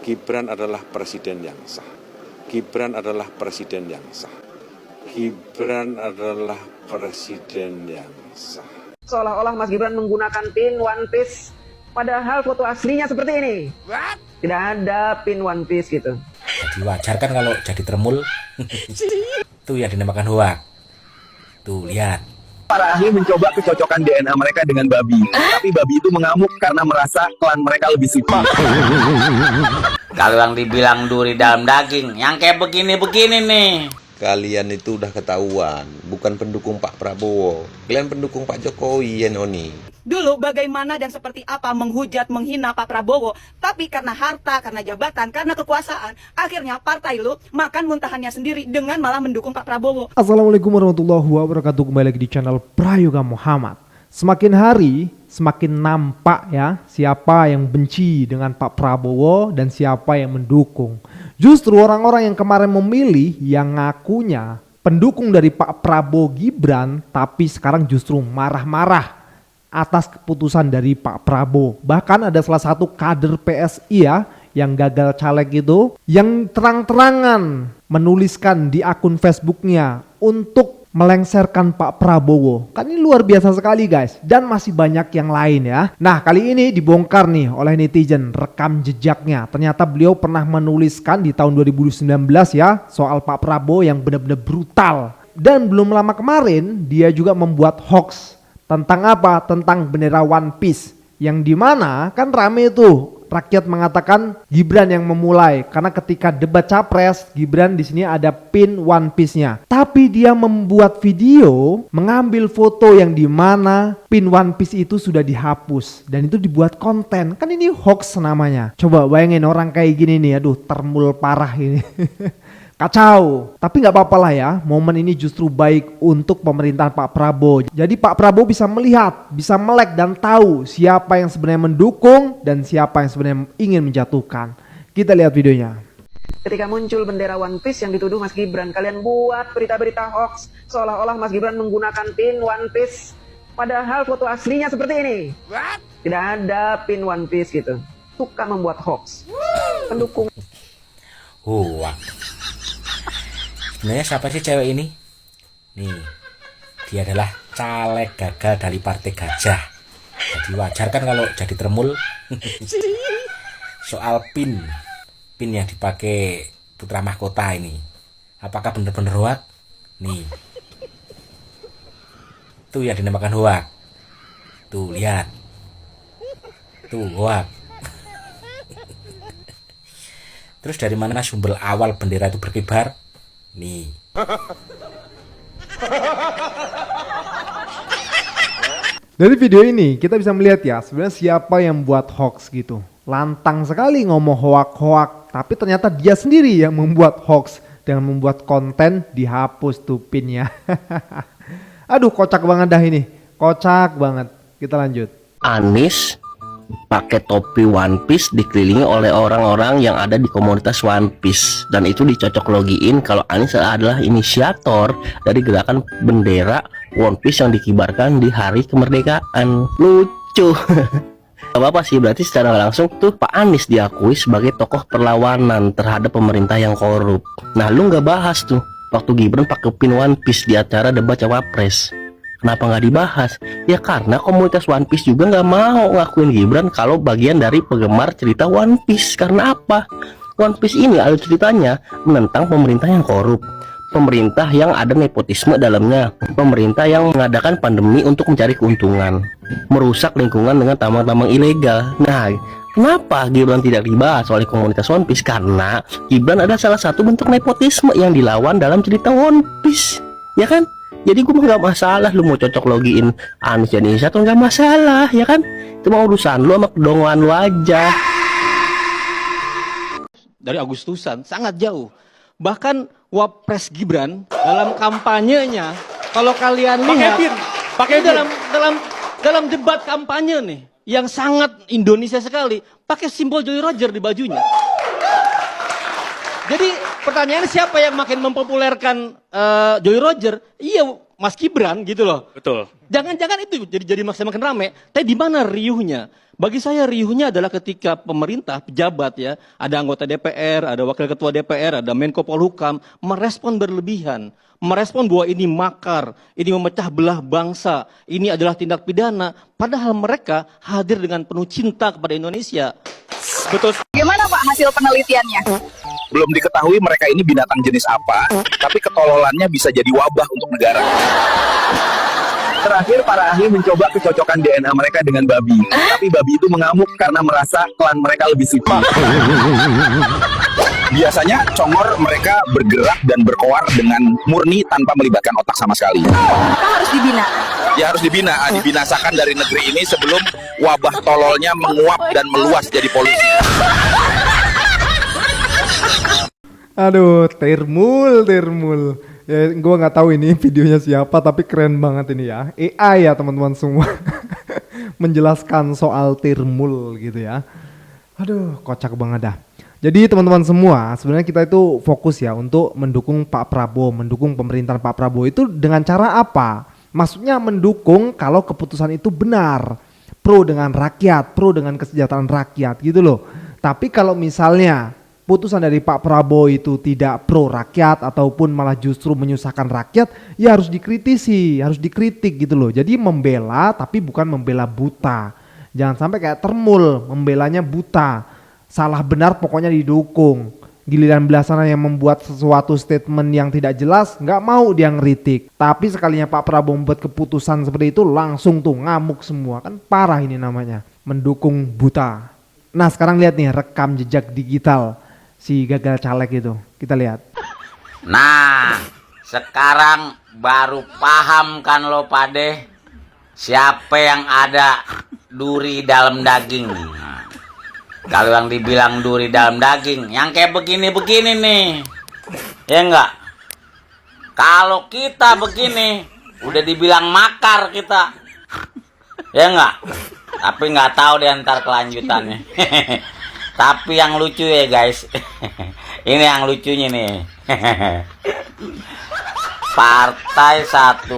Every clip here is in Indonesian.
Gibran adalah presiden yang sah. Gibran adalah presiden yang sah. Gibran adalah presiden yang sah. Seolah-olah Mas Gibran menggunakan pin One Piece, padahal foto aslinya seperti ini. Tidak ada pin One Piece gitu. Jadi wajar kan kalau jadi termul. Tuh yang dinamakan hoak. Tuh lihat. Para ahli mencoba kecocokan DNA mereka dengan babi, tapi babi itu mengamuk karena merasa klan mereka lebih simpel. Kalau yang dibilang duri dalam daging, yang kayak begini-begini nih. Kalian itu udah ketahuan, bukan pendukung Pak Prabowo. Kalian pendukung Pak Jokowi ya Noni. Dulu bagaimana dan seperti apa menghujat, menghina Pak Prabowo, tapi karena harta, karena jabatan, karena kekuasaan, akhirnya partai lu makan muntahannya sendiri dengan malah mendukung Pak Prabowo. Assalamualaikum warahmatullahi wabarakatuh. Kembali lagi di channel Prayoga Muhammad. Semakin hari semakin nampak ya siapa yang benci dengan Pak Prabowo dan siapa yang mendukung. Justru orang-orang yang kemarin memilih yang ngakunya pendukung dari Pak Prabowo Gibran, tapi sekarang justru marah-marah atas keputusan dari Pak Prabowo. Bahkan ada salah satu kader PSI ya yang gagal caleg itu yang terang-terangan menuliskan di akun Facebooknya untuk melengsarkan Pak Prabowo. Kan ini luar biasa sekali guys. Dan masih banyak yang lain ya. Nah kali ini dibongkar nih oleh netizen rekam jejaknya. Ternyata beliau pernah menuliskan di tahun 2019 ya soal Pak Prabowo yang benar-benar brutal. Dan belum lama kemarin dia juga membuat hoax. Tentang apa? Tentang bendera One Piece. Yang dimana kan rame tuh. Rakyat mengatakan Gibran yang memulai karena ketika debat capres Gibran di sini ada pin One Piece-nya. Tapi dia membuat video mengambil foto yang dimana pin One Piece itu sudah dihapus dan itu dibuat konten. Kan ini hoax namanya. Coba bayangin orang kayak gini nih, aduh termul parah ini. Kacau, tapi nggak apa-apa lah ya, momen ini justru baik untuk pemerintahan Pak Prabowo. Jadi Pak Prabowo bisa melihat, bisa melek dan tahu siapa yang sebenarnya mendukung dan siapa yang sebenarnya ingin menjatuhkan. Kita lihat videonya. Ketika muncul bendera One Piece yang dituduh Mas Gibran, kalian buat berita-berita hoax seolah-olah Mas Gibran menggunakan pin One Piece, padahal foto aslinya seperti ini. Tidak ada pin One Piece gitu. Suka membuat hoax. Pendukung. Wah. Sebenarnya siapa sih cewek ini? Nih, dia adalah caleg gagal dari Partai Gajah. Jadi wajar kan kalau jadi termul. Soal pin yang dipakai putra mahkota ini, apakah benar-benar hoak? Nih, tuh yang dinamakan hoak. Tuh lihat, tuh hoak. Terus dari mana sumber awal bendera itu berkibar? Nih. Dari video ini kita bisa melihat ya sebenarnya siapa yang buat hoax gitu. Lantang sekali ngomong hoak-hoak, tapi ternyata dia sendiri yang membuat hoax dengan membuat konten dihapus tuh pinnya. Aduh kocak banget dah ini. Kocak banget. Kita lanjut. Anies pakai topi One Piece dikelilingi oleh orang-orang yang ada di komunitas One Piece, dan itu dicocok logiin kalau Anies adalah inisiator dari gerakan bendera One Piece yang dikibarkan di hari kemerdekaan. Lucu. Gak apa-apa sih, berarti secara langsung tuh Pak Anies diakui sebagai tokoh perlawanan terhadap pemerintah yang korup. Nah lu gak bahas tuh waktu Gibran pakai pin One Piece di acara debat cawapres. Kenapa nggak dibahas? Ya karena komunitas One Piece juga nggak mau ngakuin Gibran kalau bagian dari penggemar cerita One Piece. Karena apa? One Piece ini alur ceritanya menentang pemerintah yang korup, pemerintah yang ada nepotisme dalamnya, pemerintah yang mengadakan pandemi untuk mencari keuntungan, merusak lingkungan dengan tambang-tambang ilegal. Nah, kenapa Gibran tidak dibahas oleh komunitas One Piece? Karena Gibran adalah salah satu bentuk nepotisme yang dilawan dalam cerita One Piece, ya kan? Jadi gue mah gak masalah lu mau cocok logiin Anies jadi inisiator, gak masalah ya kan. Itu mah urusan lu sama kedongan lu aja. Dari Agustusan sangat jauh. Bahkan Wapres Gibran dalam kampanyenya, kalau kalian lihat pakai dalam debat kampanye nih yang sangat Indonesia sekali, pakai simbol Joy Roger di bajunya. Jadi pertanyaannya siapa yang makin mempopulerkan Joy Roger? Iya, Mas Gibran gitu loh. Betul. Jangan-jangan itu jadi makin rame. Tapi di mana riuhnya? Bagi saya riuhnya adalah ketika pemerintah, pejabat ya, ada anggota DPR, ada wakil ketua DPR, ada Menko Polhukam, merespon berlebihan. Merespon bahwa ini makar, ini memecah belah bangsa, ini adalah tindak pidana. Padahal mereka hadir dengan penuh cinta kepada Indonesia. Betul. Gimana Pak hasil penelitiannya? Belum diketahui mereka ini binatang jenis apa, tapi ketololannya bisa jadi wabah untuk negara. Terakhir, para ahli mencoba kecocokan DNA mereka dengan babi. Tapi babi itu mengamuk karena merasa klan mereka lebih suci. Biasanya congor mereka bergerak dan berkoar dengan murni tanpa melibatkan otak sama sekali. Maka harus dibina. Ya harus dibina, dibinasakan dari negeri ini sebelum wabah tololnya menguap dan meluas jadi polusi. Aduh, Tirmul. Ya, gue nggak tahu ini videonya siapa, tapi keren banget ini ya. AI ya teman-teman semua. Menjelaskan soal Tirmul gitu ya. Aduh, kocak banget dah. Jadi teman-teman semua, sebenarnya kita itu fokus ya untuk mendukung Pak Prabowo, mendukung pemerintahan Pak Prabowo itu dengan cara apa? Maksudnya mendukung kalau keputusan itu benar, pro dengan rakyat, pro dengan kesejahteraan rakyat gitu loh. Tapi kalau misalnya putusan dari Pak Prabowo itu tidak pro rakyat ataupun malah justru menyusahkan rakyat, ya harus dikritisi, harus dikritik gitu loh. Jadi membela tapi bukan membela buta. Jangan sampai kayak Tirmul, membelanya buta. Salah benar pokoknya didukung. Giliran belasana yang membuat sesuatu statement yang tidak jelas, nggak mau dia ngeritik. Tapi sekalinya Pak Prabowo membuat keputusan seperti itu, langsung tuh ngamuk semua. Kan parah ini namanya, mendukung buta. Nah sekarang lihat nih rekam jejak digital si gagal caleg itu, kita lihat. Nah, sekarang baru paham kan lo pade, siapa yang ada duri dalam daging. Kalau yang dibilang duri dalam daging, yang kayak begini-begini nih, ya enggak? Kalau kita begini, udah dibilang makar kita, ya enggak? Tapi nggak tahu di antar kelanjutannya. Tapi yang lucu ya guys, ini yang lucunya nih. Partai 1,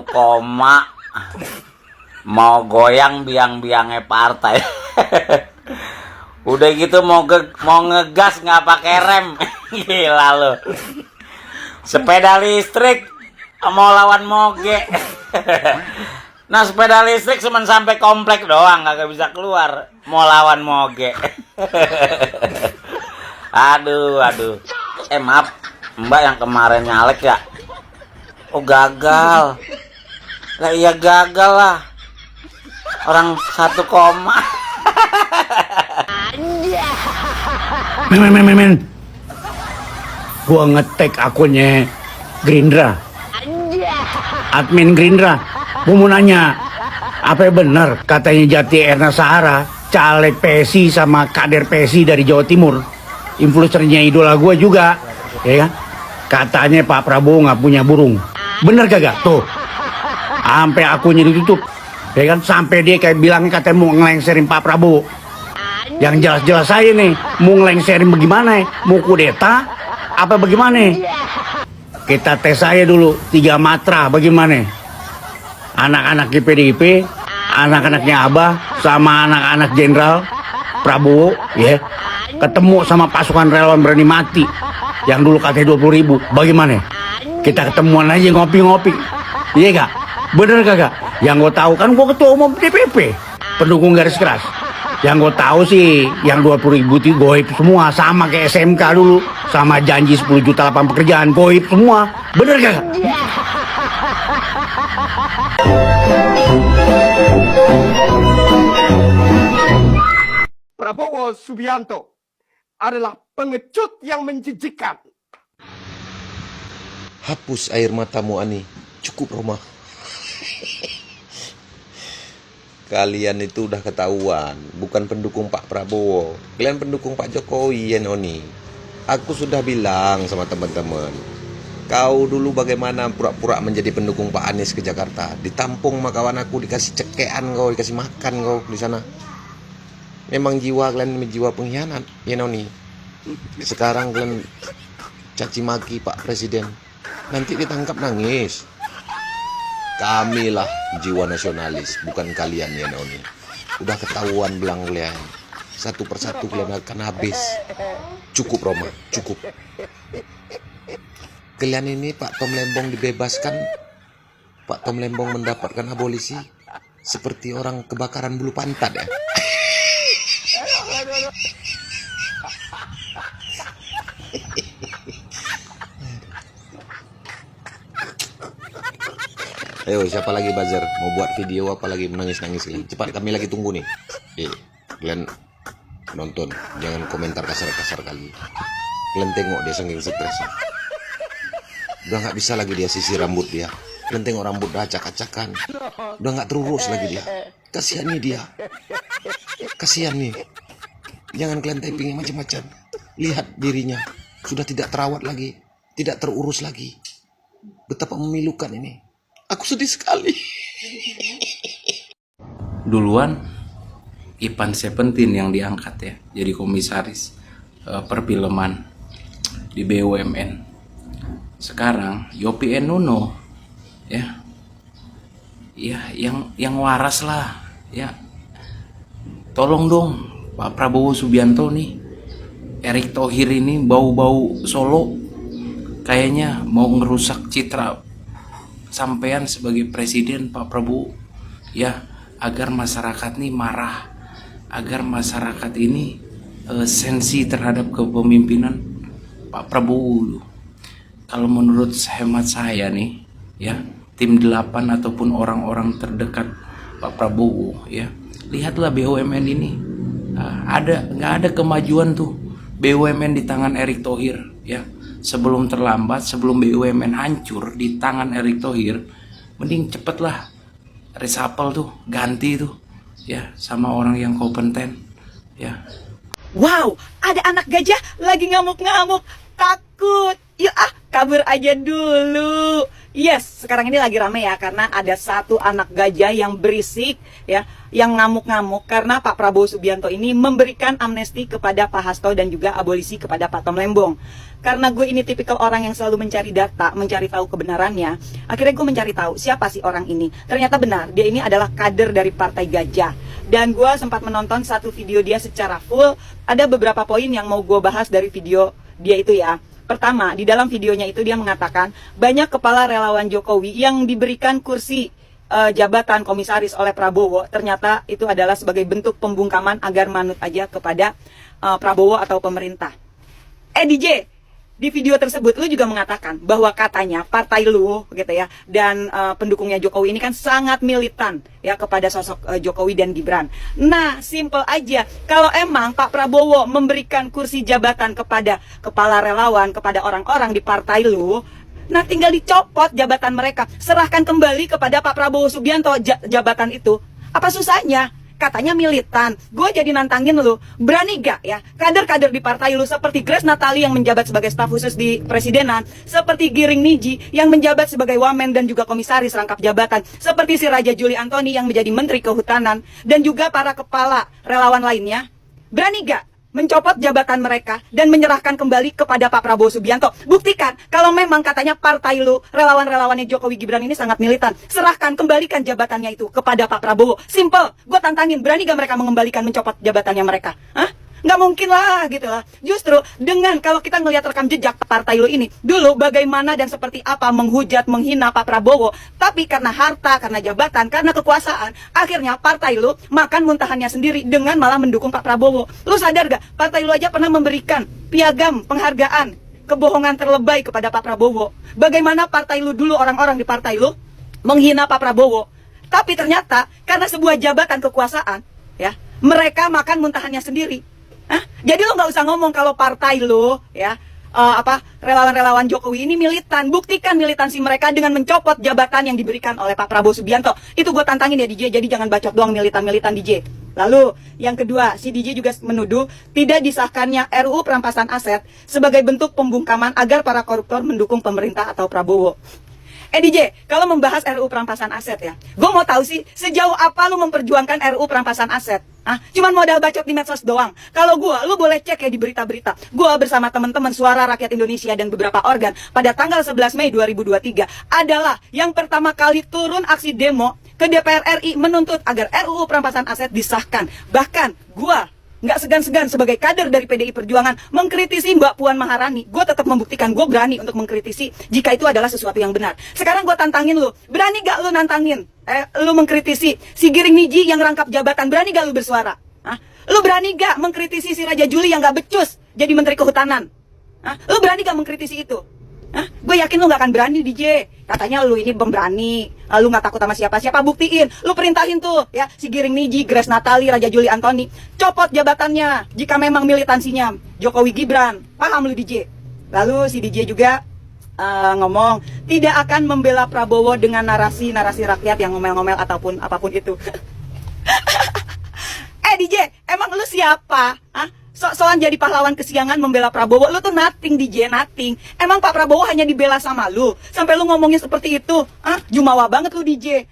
mau goyang biang-biangnya partai. Udah gitu mau ngegas nggak pakai rem. Gila lo. Sepeda listrik mau lawan moge. Nah sepeda listrik cuma sampai komplek doang, nggak bisa keluar. Mau lawan moge. Aduh. Maaf, Mbak yang kemarin nyalek ya. Oh gagal. Lah iya gagal lah. Orang 1, Men. Gua ngetek akunnya Gerindra. Admin Gerindra. Gua mau nanya, apa benar katanya Jati Erna Sahara, caleg PSI sama kader PSI dari Jawa Timur, influencernya idola gua juga, ya kan? Katanya Pak Prabowo nggak punya burung. Bener kagak? Tuh, sampai akunnya ditutup, ya kan? Sampai dia kayak bilang katanya mau ngelengserin Pak Prabowo. Yang jelas-jelas saya nih, mau ngelengserin bagaimana? Mau kudeta? Apa bagaimana? Kita tes saya dulu 3 matra bagaimana? Anak-anak PDIP, anak-anaknya Abah, sama anak-anak Jenderal Prabowo, ya, ketemu sama pasukan relawan berani mati, yang dulu katanya 20.000, bagaimana? Kita ketemuan aja ngopi-ngopi, iya gak? Bener kagak? Yang gue tahu kan gue ketua umum DPP, pendukung garis keras. Yang gue tahu sih, yang 20.000 itu goib semua, sama kayak SMK dulu, sama janji 10 juta lapangan pekerjaan, goib semua, bener kagak? Prabowo Subianto adalah pengecut yang menjijikkan. Hapus air matamu Ani, cukup Roma. Kalian itu udah ketahuan, bukan pendukung Pak Prabowo. Kalian pendukung Pak Jokowi ya Noni. Aku sudah bilang sama teman-teman, kau dulu bagaimana pura-pura menjadi pendukung Pak Anies ke Jakarta. Ditampung sama kawan aku, dikasih cekean kau, dikasih makan kau di sana. Memang jiwa kalian jiwa pengkhianat ya Noni. Sekarang kalian caci maki Pak Presiden, nanti ditangkap nangis. Kamilah jiwa nasionalis, bukan kalian ya Noni. Udah ketahuan belang kalian. Satu persatu kalian akan habis. Cukup Roma, cukup. Kalian ini Pak Tom Lembong dibebaskan, Pak Tom Lembong mendapatkan abolisi seperti orang kebakaran bulu pantat ya. Ayo, siapa lagi buzzer? Mau buat video apa lagi menangis-nangis lagi? Cepat, kami lagi tunggu nih. Kalian nonton, jangan komentar kasar-kasar kali. Kalian tengok dia saking stresnya. Udah nggak bisa lagi dia sisir rambut dia. Kalian tengok rambut dah acak-acakan. Udah nggak terurus lagi dia. Kasihan nih dia. Kasihan nih. Jangan kalian typing macam-macam. Lihat dirinya. Sudah tidak terawat lagi. Tidak terurus lagi. Betapa memilukan ini. Aku sedih sekali. Duluan Ipan Seventeen yang diangkat ya jadi komisaris perfilman di BUMN. Sekarang Yopie Nuno ya yang waras lah ya. Tolong dong Pak Prabowo Subianto nih, Erick Thohir ini bau-bau Solo kayaknya mau ngerusak citra sampean sebagai presiden Pak Prabowo ya, agar masyarakat nih marah, agar masyarakat ini sensi terhadap kepemimpinan Pak Prabowo. Kalau menurut hemat saya nih ya, tim 8 ataupun orang-orang terdekat Pak Prabowo ya, lihatlah BUMN ini nggak ada kemajuan tuh BUMN di tangan Erick Thohir ya. Sebelum terlambat, sebelum BUMN hancur di tangan Erick Thohir, mending cepetlah reshuffle tuh, ganti tuh ya sama orang yang kompeten ya. Wow, ada anak gajah lagi ngamuk-ngamuk, takut. Yuk kabur aja dulu. Yes, sekarang ini lagi rame ya karena ada satu anak gajah yang berisik ya, yang ngamuk-ngamuk karena Pak Prabowo Subianto ini memberikan amnesti kepada Pak Hasto dan juga abolisi kepada Pak Tom Lembong. Karena gue ini tipikal orang yang selalu mencari data, mencari tahu kebenarannya, akhirnya gue mencari tahu siapa sih orang ini. Ternyata benar, dia ini adalah kader dari Partai Gajah. Dan gue sempat menonton satu video dia secara full. Ada beberapa poin yang mau gue bahas dari video dia itu ya. Pertama, di dalam videonya itu dia mengatakan banyak kepala relawan Jokowi yang diberikan kursi jabatan komisaris oleh Prabowo. Ternyata itu adalah sebagai bentuk pembungkaman agar manut aja kepada Prabowo atau pemerintah. DJ, di video tersebut lu juga mengatakan bahwa katanya partai lu gitu ya dan pendukungnya Jokowi ini kan sangat militan ya kepada sosok Jokowi dan Gibran. Nah, simple aja. Kalau emang Pak Prabowo memberikan kursi jabatan kepada kepala relawan, kepada orang-orang di partai lu, nah tinggal dicopot jabatan mereka, serahkan kembali kepada Pak Prabowo Subianto jabatan itu. Apa susahnya? Katanya militan. Gue jadi nantangin lu, berani gak ya kader-kader di partai lu seperti Grace Natali yang menjabat sebagai staf khusus di presidenan, seperti Giring Niji yang menjabat sebagai wamen dan juga komisaris rangkap jabatan, seperti si Raja Juli Antoni yang menjadi menteri kehutanan, dan juga para kepala relawan lainnya, berani gak mencopot jabatan mereka dan menyerahkan kembali kepada Pak Prabowo Subianto? Buktikan kalau memang katanya partai lu, relawan-relawannya Jokowi Gibran ini sangat militan. Serahkan, kembalikan jabatannya itu kepada Pak Prabowo. Simple, gue tantangin, berani gak mereka mengembalikan, mencopot jabatannya mereka? Hah? Nggak mungkin lah gitu lah. Justru dengan kalau kita ngelihat rekam jejak partai lu ini, dulu bagaimana dan seperti apa menghujat, menghina Pak Prabowo, tapi karena harta, karena jabatan, karena kekuasaan, akhirnya partai lu makan muntahannya sendiri dengan malah mendukung Pak Prabowo. Lu sadar gak? Partai lu aja pernah memberikan piagam penghargaan kebohongan terlebay kepada Pak Prabowo. Bagaimana partai lu dulu, orang-orang di partai lu menghina Pak Prabowo, tapi ternyata karena sebuah jabatan kekuasaan ya, mereka makan muntahannya sendiri. Jadi lo nggak usah ngomong kalau partai lo ya relawan-relawan Jokowi ini militan. Buktikan militansi mereka dengan mencopot jabatan yang diberikan oleh Pak Prabowo Subianto. Itu gue tantangin ya DJ, jadi jangan bacot doang militan-militan DJ. Lalu yang kedua, si DJ juga menuduh tidak disahkannya RUU perampasan aset sebagai bentuk pembungkaman agar para koruptor mendukung pemerintah atau Prabowo. DJ, kalau membahas RUU perampasan aset ya, gue mau tahu sih sejauh apa lu memperjuangkan RUU perampasan aset? Cuman modal bacot di medsos doang. Kalau lu boleh cek ya di berita-berita. Gue bersama teman-teman Suara Rakyat Indonesia dan beberapa organ pada tanggal 11 Mei 2023 adalah yang pertama kali turun aksi demo ke DPR RI menuntut agar RUU perampasan aset disahkan. Bahkan gue nggak segan-segan sebagai kader dari PDI Perjuangan mengkritisi Mbak Puan Maharani. Gue tetap membuktikan gue berani untuk mengkritisi jika itu adalah sesuatu yang benar. Sekarang gue tantangin lu, berani gak lu nantangin? Lu mengkritisi si Giring Niji yang rangkap jabatan, berani gak lu bersuara? Lu berani gak mengkritisi si Raja Juli yang gak becus jadi Menteri Kehutanan? Lu berani gak mengkritisi itu? Gue yakin lu gak akan berani, DJ. Katanya lu ini pemberani, lu gak takut sama siapa-siapa. Buktiin, lu perintahin tuh ya si Giring Niji, Grace Natali, Raja Juli Antoni, copot jabatannya jika memang militansinya Jokowi Gibran. Paham lu, DJ? Lalu si DJ juga ngomong tidak akan membela Prabowo dengan narasi rakyat yang ngomel-ngomel ataupun apapun itu. DJ, emang lu siapa? Sok-sokan jadi pahlawan kesiangan membela Prabowo. Lu tuh nothing, DJ, nothing. Emang Pak Prabowo hanya dibela sama lu sampai lu ngomongin seperti itu? Jumawa banget lu, DJ.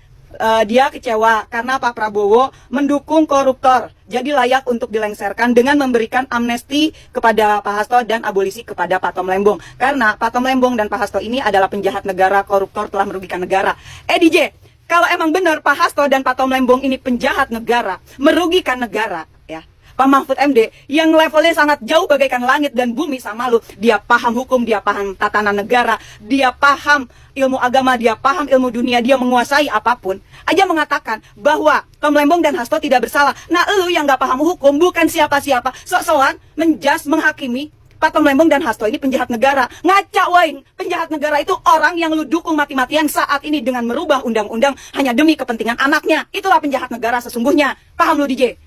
Dia kecewa karena Pak Prabowo mendukung koruptor, jadi layak untuk dilengsarkan dengan memberikan amnesti kepada Pak Hasto dan abolisi kepada Pak Tom Lembong. Karena Pak Tom Lembong dan Pak Hasto ini adalah penjahat negara, koruptor, telah merugikan negara. DJ, kalau emang benar Pak Hasto dan Pak Tom Lembong ini penjahat negara, merugikan negara, ya, Pak Mahfud MD yang levelnya sangat jauh bagaikan langit dan bumi sama lu. Dia paham hukum, dia paham tatanan negara, dia paham ilmu agama, dia paham ilmu dunia, dia menguasai apapun. Aja mengatakan bahwa Tom Lembong dan Hasto tidak bersalah. Nah, lu yang gak paham hukum, bukan siapa-siapa, sok-sokan menjas, menghakimi Pak Tom Lembong dan Hasto ini penjahat negara. Ngaca, woy. Penjahat negara itu orang yang lu dukung mati-matian saat ini dengan merubah undang-undang hanya demi kepentingan anaknya. Itulah penjahat negara sesungguhnya. Paham lu, DJ?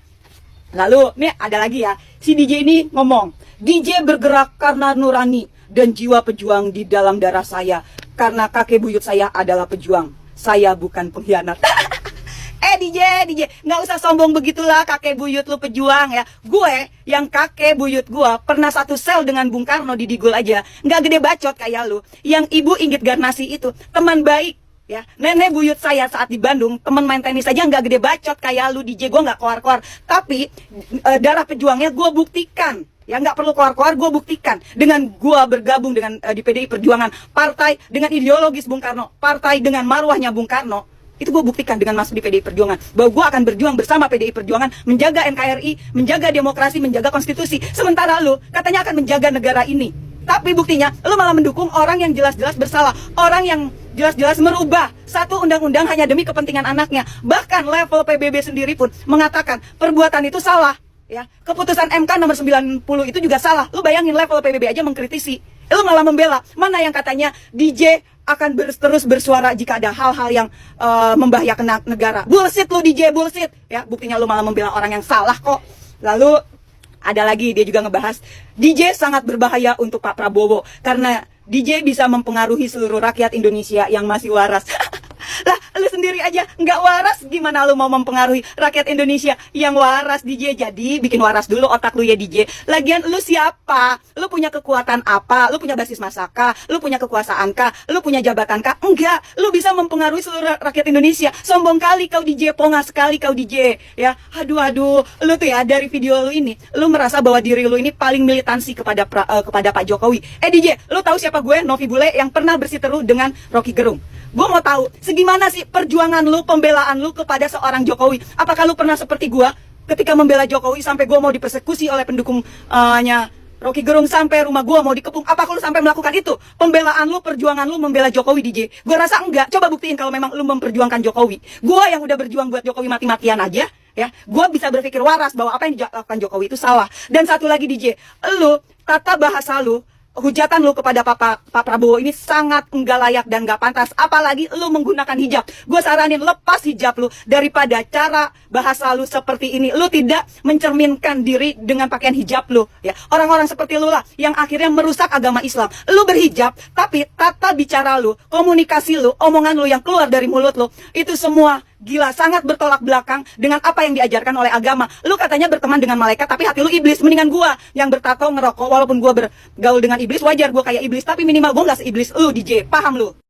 Lalu, nih ada lagi ya, si DJ ini ngomong, DJ bergerak karena nurani dan jiwa pejuang di dalam darah saya. Karena kakek buyut saya adalah pejuang, saya bukan pengkhianat. DJ, nggak usah sombong begitulah, kakek buyut lu pejuang ya. Gue, yang kakek buyut gue, pernah satu sel dengan Bung Karno di Digul aja. Nggak gede bacot kayak lu. Yang Ibu Inggit Garnasi itu, teman baik. Ya, nenek buyut saya saat di Bandung, teman main tenis aja nggak gede bacot kayak lu, DJ. Gue nggak keluar-keluar, tapi darah pejuangnya gue buktikan. Ya, nggak perlu keluar-keluar, gue buktikan dengan gue bergabung dengan di PDI Perjuangan, partai dengan ideologis Bung Karno, partai dengan marwahnya Bung Karno. Itu gue buktikan dengan masuk di PDI Perjuangan, bahwa gue akan berjuang bersama PDI Perjuangan, menjaga NKRI, menjaga demokrasi, menjaga konstitusi. Sementara lu katanya akan menjaga negara ini, tapi buktinya lu malah mendukung orang yang jelas-jelas bersalah, orang yang jelas-jelas merubah satu undang-undang hanya demi kepentingan anaknya. Bahkan level PBB sendiri pun mengatakan perbuatan itu salah. Ya, keputusan MK nomor 90 itu juga salah. Lu bayangin level PBB aja mengkritisi, lu malah membela. Mana yang katanya DJ akan terus bersuara jika ada hal-hal yang membahayakan negara. Bullshit lu, DJ, bullshit. Ya, buktinya lu malah membela orang yang salah kok. Lalu ada lagi, dia juga ngebahas DJ sangat berbahaya untuk Pak Prabowo karena DJ bisa mempengaruhi seluruh rakyat Indonesia yang masih waras. Lah, lu sendiri aja nggak waras, gimana lu mau mempengaruhi rakyat Indonesia yang waras, DJ? Jadi bikin waras dulu otak lu ya, DJ. Lagian lu siapa? Lu punya kekuatan apa? Lu punya basis massa kah? Lu punya kekuasaan kah? Lu punya jabatan kah? Enggak, lu bisa mempengaruhi seluruh rakyat Indonesia. Sombong kali kau, DJ, pongas sekali kau, DJ. Ya, aduh, lu tuh ya, dari video lu ini, lu merasa bahwa diri lu ini paling militansi kepada Pak Jokowi. DJ, lu tahu siapa gue? Novi Bule yang pernah bersiteru dengan Rocky Gerung. Gue mau tahu, segimana sih perjuangan lu, pembelaan lu kepada seorang Jokowi? Apakah lu pernah seperti gue ketika membela Jokowi sampai gue mau dipersekusi oleh pendukungnya Rocky Gerung, sampai rumah gue mau dikepung? Apakah lu sampai melakukan itu? Pembelaan lu, perjuangan lu membela Jokowi, DJ? Gue rasa enggak. Coba buktiin kalau memang lu memperjuangkan Jokowi. Gue yang udah berjuang buat Jokowi mati-matian aja, ya, gue bisa berpikir waras bahwa apa yang dilakukan Jokowi itu salah. Dan satu lagi, DJ, lu, tata bahasa lu, hujatan lu kepada Pak Prabowo ini sangat enggak layak dan enggak pantas. Apalagi lu menggunakan hijab. Gue saranin lepas hijab lu, daripada cara bahasa lu seperti ini. Lu tidak mencerminkan diri dengan pakaian hijab lu, ya. Orang-orang seperti lu lah yang akhirnya merusak agama Islam. Lu berhijab, tapi tata bicara lu, komunikasi lu, omongan lu yang keluar dari mulut lu, itu semua gila, sangat bertolak belakang dengan apa yang diajarkan oleh agama. Lu katanya berteman dengan malaikat, tapi hati lu iblis. Mendingan gua yang bertato, ngerokok, walaupun gua bergaul dengan iblis, wajar gua kayak iblis, tapi minimal gua nggak seiblis lu, DJ. Paham lu?